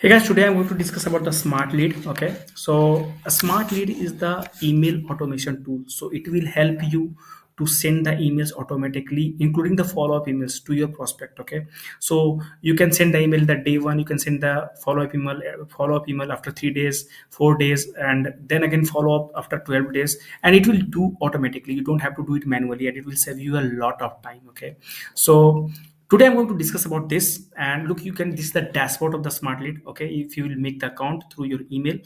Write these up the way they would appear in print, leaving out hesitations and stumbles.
Hey guys, today I'm going to discuss about the smart lead. Okay, so a smart lead is the email automation tool. So it will help you to send the emails automatically, including the follow-up emails to your prospect. Okay, so you can send the email the day one, you can send the follow-up email after 3 days, 4 days, and then again follow up after 12 days, and it will do automatically. You don't have to do it manually, and it will save you a lot of time. Okay, so today I'm going to discuss about this, and look, you can, this is the dashboard of the smart lead. Okay, if you will make the account through your email,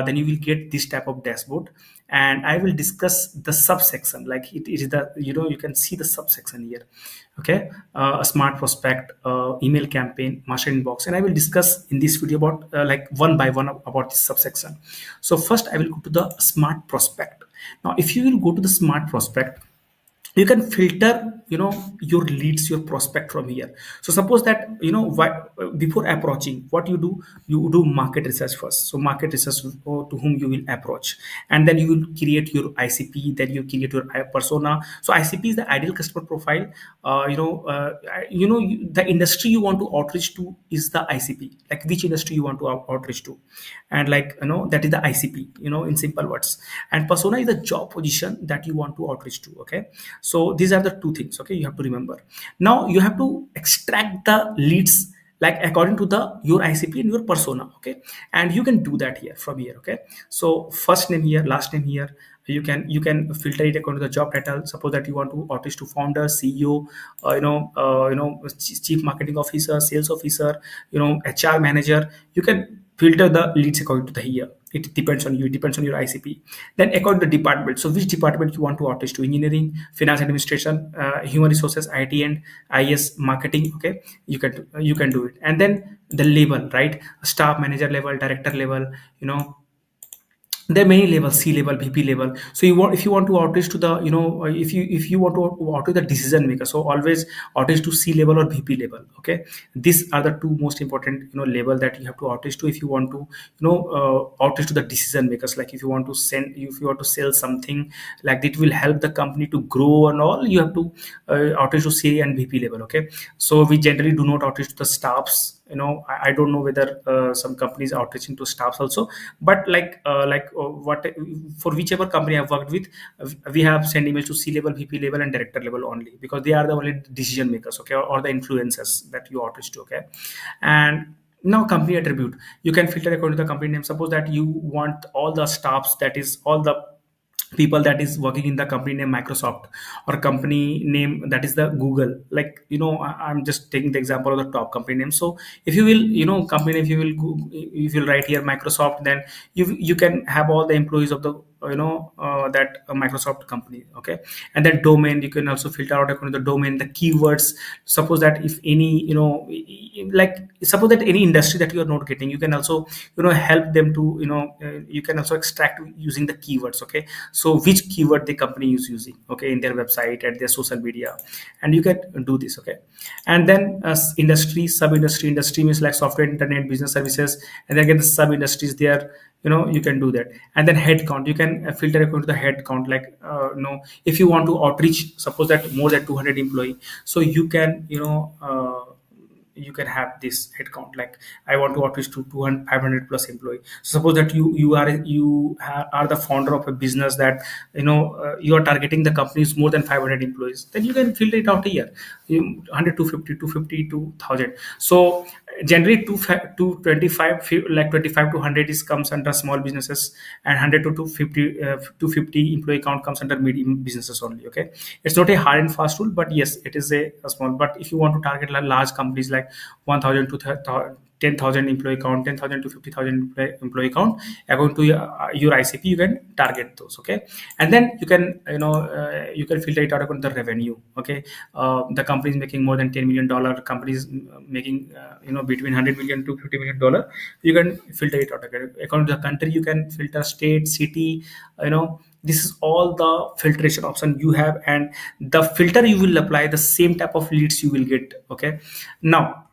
then you will get this type of dashboard, and I will discuss the subsection, like it is the, you can see the subsection here. Okay, a smart prospect, email campaign, master inbox, and I will discuss in this video about like one by one about this subsection. So first I will go to the smart prospect. Now if you will go to the smart prospect, you can filter, your leads, your prospect from here. So suppose that, before approaching, what you do market research first. So market research, to whom you will approach, and then you will create your ICP, then you create your persona. So ICP is the ideal customer profile. The industry you want to outreach to is the ICP, like which industry you want to outreach to, and like, that is the ICP, in simple words. And persona is the job position that you want to outreach to. Okay, so these are the two things. Okay, you have to remember. Now you have to extract the leads, like according to the your ICP and your persona. Okay, and you can do that here from here. Okay, so first name here, last name here. You can filter it according to the job title. Suppose that you want to outreach to founder, CEO, chief marketing officer, sales officer, HR manager. You can filter the leads according to the here. It depends on you, it depends on your ICP. Then according to the department, so which department you want to outreach to: engineering, finance administration, human resources, IT, and IS marketing. Okay, you can do it. And then the level, right? Staff manager level, director level, there are many levels: C level, VP level. So you want, if you want to outreach to the, if you want to outreach the decision maker, so always outreach to C level or VP level. Okay, these are the two most important, level that you have to outreach to if you want to, outreach to the decision makers. Like if you want to send, if you want to sell something like it will help the company to grow and all, you have to outreach to C and VP level. Okay, so we generally do not outreach to the staffs. I don't know whether some companies are outreaching to staffs also, but what, for whichever company I've worked with, we have sent emails to C level, VP level, and director level only, because they are the only decision makers. Okay, or the influencers that you outreach to. Okay, and now company attribute, you can filter according to the company name. Suppose that you want all the staffs, that is all the people that is working in the company name Microsoft, or company name that is the Google. Like, I'm just taking the example of the top company name. So if you will, company name, if you will if you write here Microsoft, then you can have all the employees of the, that Microsoft company. Okay, and then domain, you can also filter out according to the domain, the keywords. Suppose that if any, like suppose that any industry that you are not getting, you can also, help them to, you can also extract using the keywords. Okay, so which keyword the company is using, okay, in their website and their social media, and you can do this. Okay, and then industry, sub industry. Industry means like software, internet, business services, and then again the sub industries there. You can do that. And then head count, you can filter according to the head count. Like, if you want to outreach, suppose that more than 200 employee, so you can, you can have this head count. Like, I want to outreach to 200 500 plus employee. So suppose that are the founder of a business that, you are targeting the companies more than 500 employees, then you can filter it out here. 100, 250, 250 to 1000. So generally 225, like 25 to 100 is comes under small businesses, and 100 to 250, 250 employee count comes under medium businesses only. Okay, it's not a hard and fast rule, but yes, it is a small. But if you want to target like large companies, like 1000 to 10,000 employee count, 10,000 to 50,000 employee count, according to your ICP, you can target those. Okay, and then you can, you can filter it out according to the revenue. Okay, the company is making more than $10 million, companies making, between 100 million to $50 million. You can filter it out. Okay? According to the country, you can filter state, city. This is all the filtration option you have, and the filter you will apply, the same type of leads you will get. Okay, now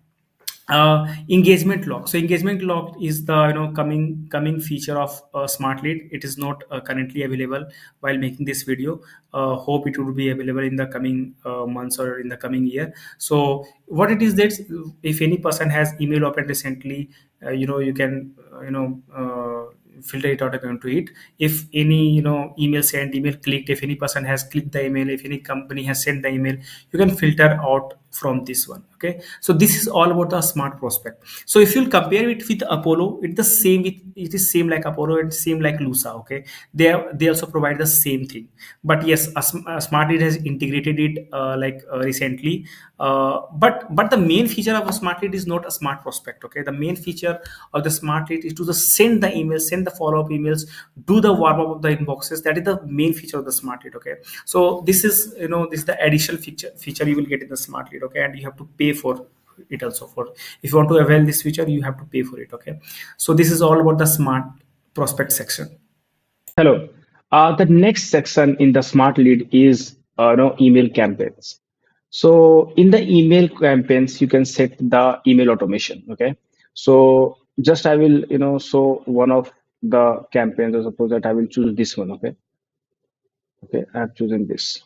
Engagement log. So engagement log is the coming feature of smart lead. It is not currently available while making this video. Hope it will be available in the coming months or in the coming year. So what it is that if any person has email opened recently, you can filter it out according to it. If any email sent, email clicked, if any person has clicked the email, if any company has sent the email, you can filter out from this one. Okay, so this is all about the smart prospect. So if you'll compare it with Apollo, it is same like Apollo and same like Lusa. Okay, they also provide the same thing, but yes, a smart lead has integrated it recently. But the main feature of a smart lead is not a smart prospect. Okay, the main feature of the smart lead is to just send the emails, send the follow-up emails, do the warm up of the inboxes. That is the main feature of the smart lead. Okay, so this is the additional feature you will get in the smart lead. Okay, and you have to pay for it also. For if you want to avail this feature, you have to pay for it. Okay, so this is all about the smart prospect section. Hello. The next section in the smart lead is email campaigns. So in the email campaigns, you can set the email automation. Okay. So just I will show one of the campaigns. I suppose that I will choose this one. Okay. Okay. I've chosen this.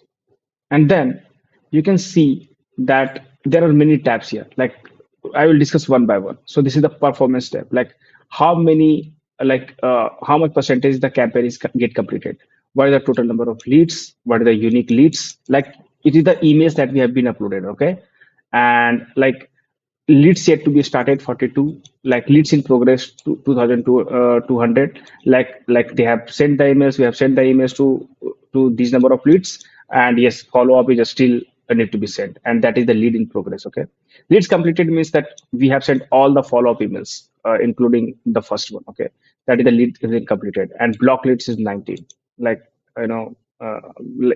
And then you can see that there are many tabs here. Like I will discuss one by one. So this is the performance tab. Like how many, how much percentage the campaign is get completed. What is the total number of leads? What are the unique leads? Like it is the emails that we have been uploaded. Okay, and like leads yet to be started 42, like leads in progress to 2200, like they have sent the emails, we have sent the emails to these number of leads, and yes, follow up is still need to be sent, and that is the lead in progress. Okay, leads completed means that we have sent all the follow up emails including the first one. Okay, that is the lead completed, and block leads is 19, like you know uh,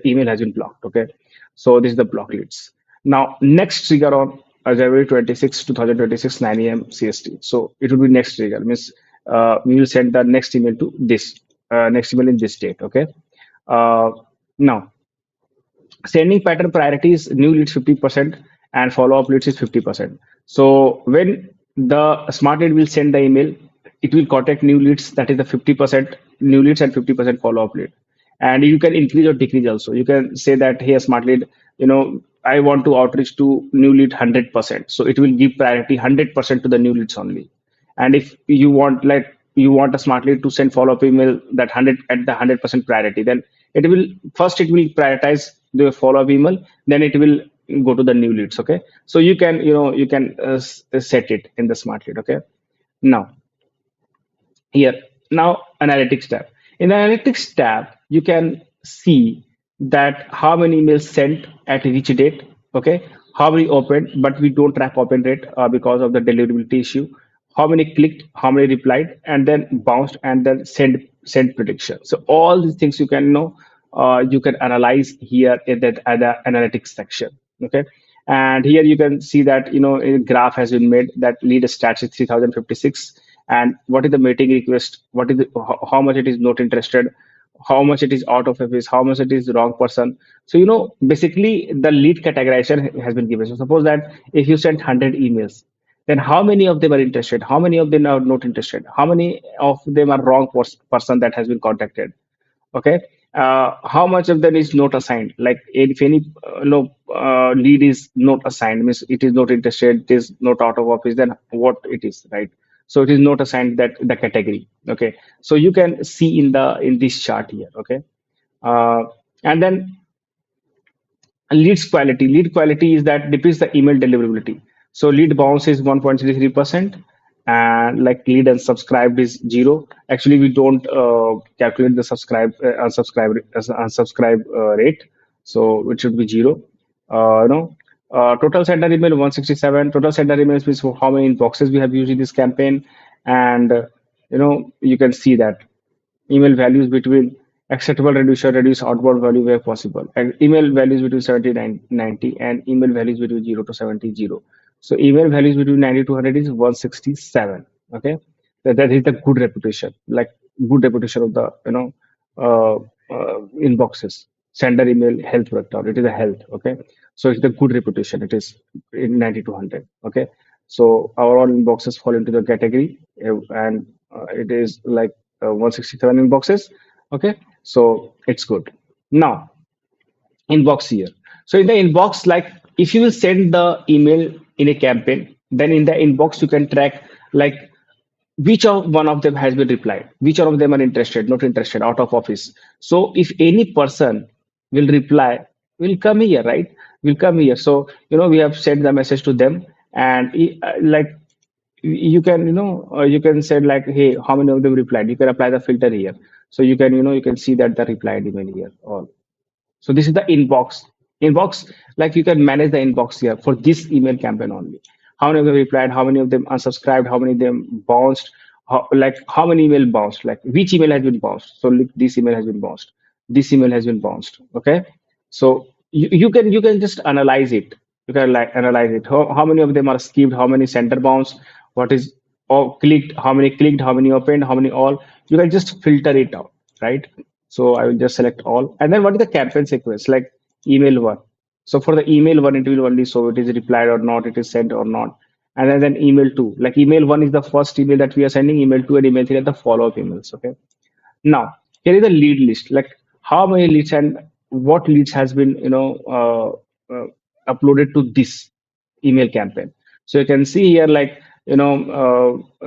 email has been blocked. Okay, so this is the block leads. Now, next trigger on January 26, 2026, 9 a.m. CST. So it will be next trigger, means we will send the next email to this, next email in this date. Okay. Uh, Now, sending pattern priority is new leads 50% and follow up leads is 50%. So when the smart lead will send the email, it will contact new leads, that is the 50% new leads and 50% follow up lead. And you can increase or decrease also. You can say that here smart lead, I want to outreach to new lead 100%. So it will give priority 100% to the new leads only. And if you want, like you want a smart lead to send follow up email that 100 at the 100% priority, then it will prioritize the follow up email, then it will go to the new leads. Okay, so you can set it in the smart lead. Okay, now here, now analytics tab. In the analytics tab, you can see that how many emails sent at which date. Okay, how many opened, but we don't track open rate because of the deliverability issue. How many clicked, how many replied, and then bounced, and then send prediction. So all these things you can know, you can analyze here in that other analytics section. Okay, and here you can see that a graph has been made that lead stats is 3056, and what is the meeting request, what is how much it is not interested, how much it is out of office, how much it is wrong person. So basically the lead categorization has been given. So suppose that if you send 100 emails, then how many of them are interested, how many of them are not interested, how many of them are wrong person that has been contacted. Okay, how much of them is not assigned, like if any lead is not assigned, means it is not interested, it is not out of office, then what it is, right? So it is not assigned that the category. Okay, so you can see in this chart here. Okay, uh, and then lead quality is that depends the email deliverability. So lead bounce is 1.33%, and like lead unsubscribed is 0. Actually we don't calculate the unsubscribe rate, so it should be 0. Total sender email 167. Total sender emails means how many inboxes we have used in this campaign. And you can see that email values between acceptable reducer reduce outbound value where possible, and email values between 70 and 90, and email values between 0 to 70 0. So email values between 90 to 100 is 167. Okay, that is the good reputation, like good reputation of the uh, inboxes. Sender email health breakdown, it is a health. Okay, so it's the good reputation, it is in 90 to 100. Okay, So our all inboxes fall into the category, and it is like 167 inboxes. Okay, so it's good. Now inbox here. So in the inbox, like if you will send the email in a campaign, then in the inbox you can track like which of one of them has been replied, which one of them are interested, not interested, out of office. So if any person will reply, will come here, right? Will come here. So we have sent the message to them, and like you can you can say like, hey, how many of them replied? You can apply the filter here, so you can you can see that the replied email here. Or so this is the inbox. Inbox, like you can manage the inbox here for this email campaign only. How many of them replied? How many of them unsubscribed? How many of them bounced? Like how many email bounced? Like which email has been bounced? So look, this email has been bounced. This email has been bounced. Okay, so you can just analyze it. You can like analyze it. How many of them are skipped? How many center bounce? What is or clicked? How many clicked? How many opened? How many all? You can just filter it out, right? So I will just select all. And then what is the campaign sequence? Like email one. So for the email one, it will only show it is replied or not, it is sent or not. And then email two. Like email one is the first email that we are sending, email two and email three are the follow-up emails. Okay. Now, here is the lead list, like how many leads and what leads has been, uploaded to this email campaign. So you can see here, like,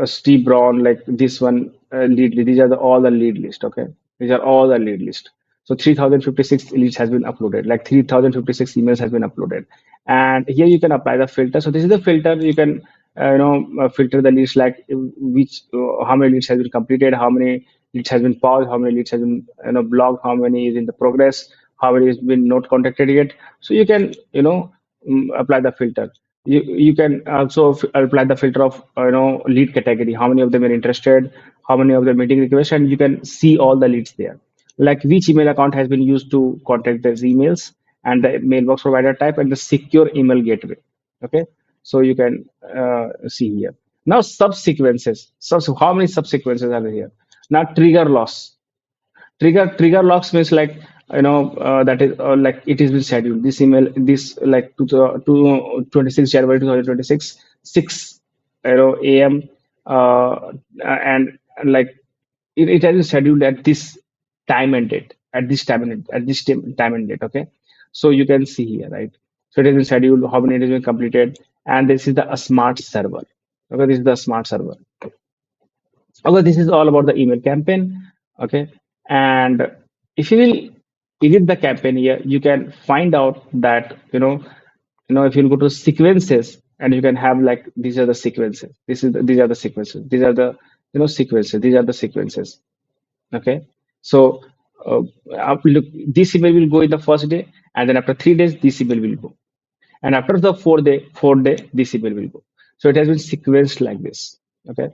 Steve Brown, like this one, lead, these are all the lead list. Okay. These are all the lead list. So 3056 leads has been uploaded, like 3056 emails has been uploaded. And here you can apply the filter. So this is the filter. You can, filter the leads like how many leads has been completed, how many leads has been paused, how many leads has been blocked, how many is in the progress, how many has been not contacted yet. So you can apply the filter. You can also apply the filter of lead category, how many of them are interested, how many of them meeting request, and you can see all the leads there, like which email account has been used to contact these emails, and the mailbox provider type, and the secure email gateway. Okay, so you can see here. Now subsequences. So how many subsequences are there here? Now trigger loss. Trigger locks means like that is like it is been scheduled. This email, this like to 26 January 2026, 6 a.m. And like it has been scheduled at this time and date, at this time and at this time and date. Okay, so you can see here, right? So it has been scheduled, how many it has been completed, and this is the a smart server. Okay, this is the smart server. Okay, this is all about the email campaign. Okay, and if you will edit the campaign here, you can find out that if you go to sequences, and you can have like these are the sequences. These are the sequences. These are the sequences. These are the sequences. Okay, so look, this email will go in the first day, and then after 3 days, this email will go, and after the fourth day, this email will go. So it has been sequenced like this. Okay.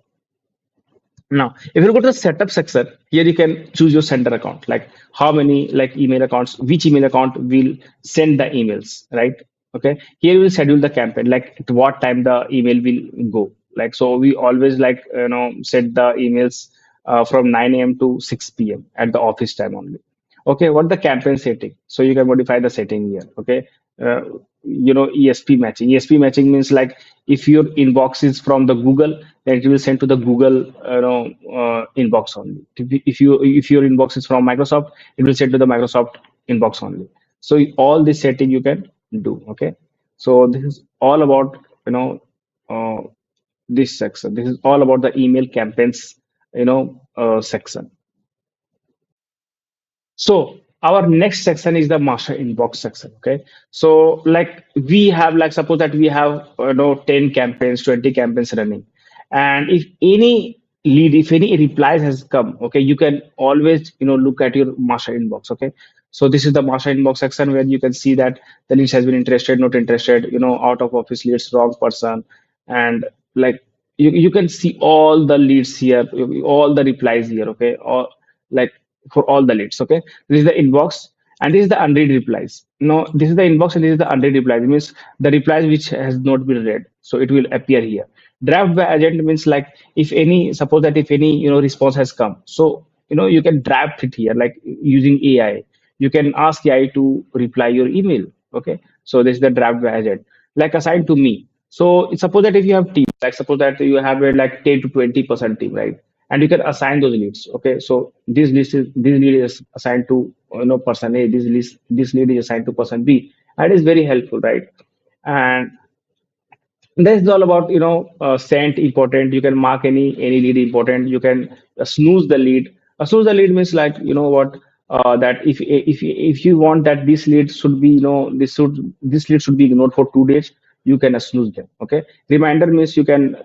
Now, if you go to the setup section, here you can choose your sender account, like how many like email accounts, which email account will send the emails, right? Okay. Here you will schedule the campaign, like at what time the email will go. Like so, we always like set the emails from 9 a.m. to 6 p.m. at the office time only. Okay, what the campaign setting? So you can modify the setting here. Okay, uh, ESP matching. ESP matching means like if your inbox is from the Google, then it will send to the Google inbox only. If your inbox is from Microsoft, it will send to the Microsoft inbox only. So all this setting you can do. Okay, so this is all about uh, this section. This is all about the email campaigns section. So our next section is the master inbox section. Okay. So like we have like suppose that we have 10 campaigns, 20 campaigns running. And if any lead, if any replies has come, okay, you can always look at your master inbox. Okay. So this is the master inbox section where you can see that the leads has been interested, not interested, out of office leads, wrong person, and like you can see all the leads here, all the replies here, okay, or like for all the leads. Okay, this is the inbox, and this is the unread replies. No, this is the inbox, and this is the unread replies. It means the replies which has not been read, so it will appear here. Draft by agent means like if any, suppose that if any response has come, so you can draft it here like using AI. You can ask AI to reply your email. Okay, so this is the draft by agent, like assigned to me. So suppose that if you have team, like suppose that you have a like 10 to 20% team, right? And you can assign those leads. Okay, so this lead is assigned to person A, this lead is assigned to person B. That is very helpful, right? And this is all about sent important. You can mark any lead important. You can snooze the lead. Snooze the lead means like what, that if you want that this lead should be this lead should be ignored for 2 days, you can snooze them. Okay. Reminder means you can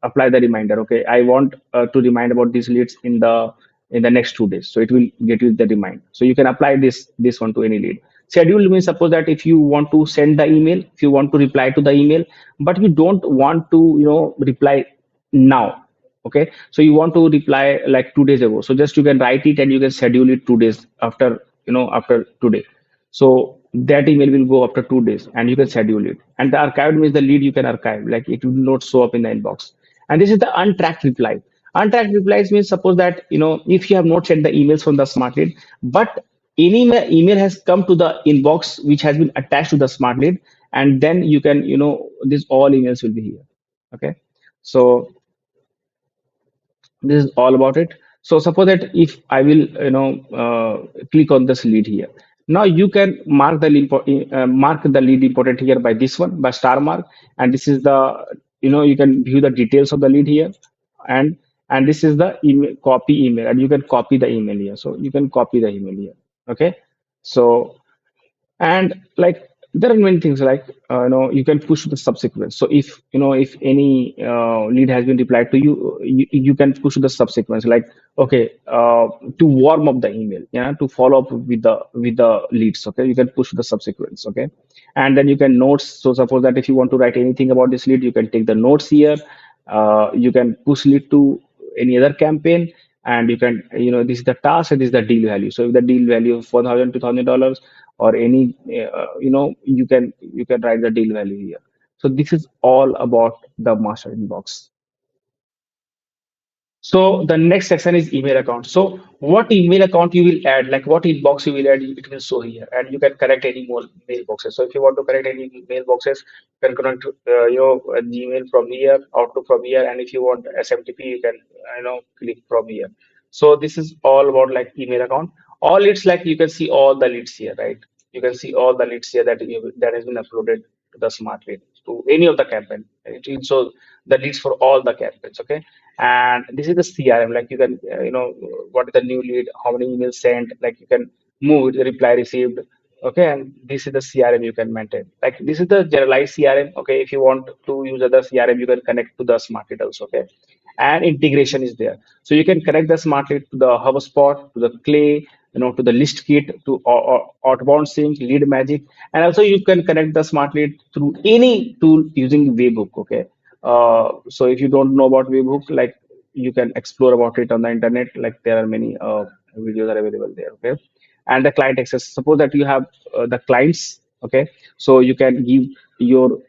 apply the reminder. Okay, I want to remind about these leads in the next 2 days, so it will get you the remind. So you can apply this one to any lead. Schedule means suppose that if you want to send the email, if you want to reply to the email, but you don't want to reply now. Okay, so you want to reply like 2 days ago, so just you can write it and you can schedule it 2 days after, after today. So that email will go after 2 days and you can schedule it. And the archived means the lead you can archive, like it will not show up in the inbox. And this is the untracked reply. Untracked replies means suppose that if you have not sent the emails from the smart lead, but any email has come to the inbox which has been attached to the smart lead, and then you can this all emails will be here. Okay, so this is all about it. So suppose that if I will click on this lead here, now you can mark the lead important here by this one, by star mark. And this is the you can view the details of the lead here. And this is the email, copy email, and you can copy the email here. So you can copy the email here. Okay, so and like there are many things like you can push the subsequence. So if if any lead has been replied to you, you can push the subsequence, like okay, to warm up the email, yeah, to follow up with the leads. Okay, you can push the subsequence. Okay, and then you can notes. So suppose that if you want to write anything about this lead, you can take the notes here. You can push lead to any other campaign, and you can this is the task and this is the deal value. So if the deal value is 4,000 $2,000 or any you can write the deal value here. So this is all about the master inbox. So the next section is email account. So what email account you will add, like what inbox you will add, it will show here, and you can connect any more mailboxes. So if you want to connect any mailboxes, you can connect your Gmail from here, Outlook from here, and if you want SMTP, you can click from here. So this is all about like email account. All leads, like you can see all the leads here, right? You can see all the leads here that has been uploaded to the smart lead to any of the campaign. It will show the leads for all the campaigns. Okay, and this is the CRM, like you can what is the new lead, how many emails sent, like you can move it, reply received. Okay, and this is the CRM you can maintain, like this is the generalized CRM. Okay, if you want to use other CRM, you can connect to the smart lead also. Okay, and integration is there, so you can connect the smart lead to the HubSpot, to the Clay, to the list kit, to outbound sync, lead magic. And also you can connect the smart lead through any tool using webhook. Okay, so if you don't know about webhook, like you can explore about it on the internet, like there are many videos are available there. Okay, and the client access, suppose that you have the clients. Okay, so you can give your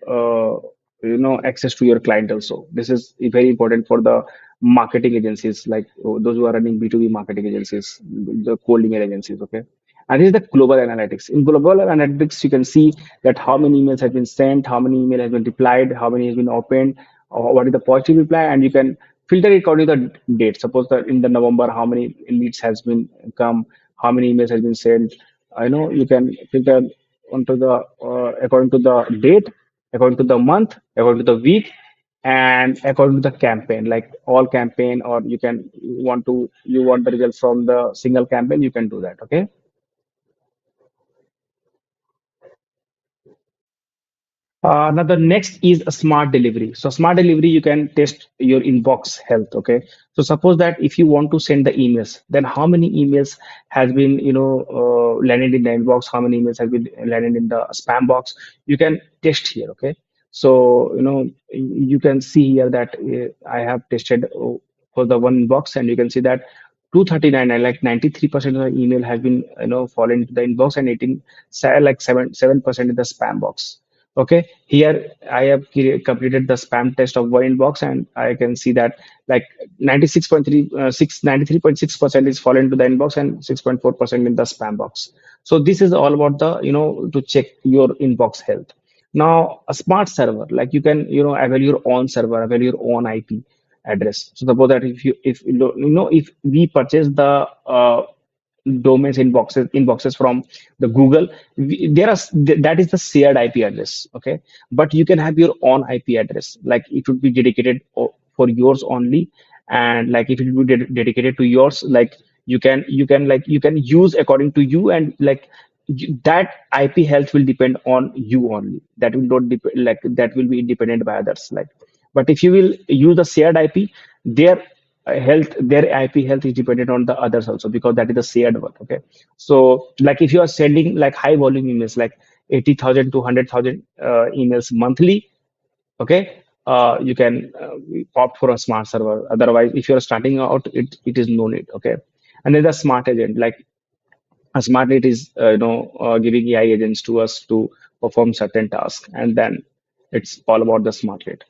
access to your client also. This is very important for the marketing agencies, like those who are running B2B marketing agencies, the cold email agencies. Okay, and this is the global analytics. In global analytics, you can see that how many emails have been sent, how many email has been replied, how many has been opened, what is the positive reply, and you can filter it according to the date. Suppose that in the November, how many leads has been come, how many emails has been sent. I know you can filter onto the according to the date, according to the month, according to the week, and according to the campaign, like all campaign, or you want the results from the single campaign, you can do that. Okay. Now the next is a smart delivery. So smart delivery, you can test your inbox health. Okay. So suppose that if you want to send the emails, then how many emails has been landed in the inbox, how many emails has been landed in the spam box. You can test here. Okay. So you can see here that I have tested for the one inbox, and you can see that 239, like 93% of the email has been fall into the inbox, and 18 like 7% in the spam box. Okay, here I have completed the spam test of one inbox, and I can see that like 93.6% is fallen to the inbox, and 6.4% in the spam box. So this is all about the to check your inbox health. Now, a smart server, like you can, avail your own server, avail your own IP address. So suppose that if we purchase the domains inboxes from the Google, that is the shared IP address. Okay, but you can have your own IP address, like it would be dedicated for yours only, and like if it would be dedicated to yours, like you can use according to you, and like that IP health will depend on you only. That will not depend, like that will be independent by others. Like, but if you will use the shared IP, their their IP health is dependent on the others also, because that is the shared one. Okay, so like if you are sending like high volume emails, like 80,000 to 100,000 emails monthly, okay, you can opt for a smart server. Otherwise, if you're starting out, it is no need. Okay, and then the smart agent, like a smart agent is giving AI agents to us to perform certain tasks, and then it's all about the smart agent.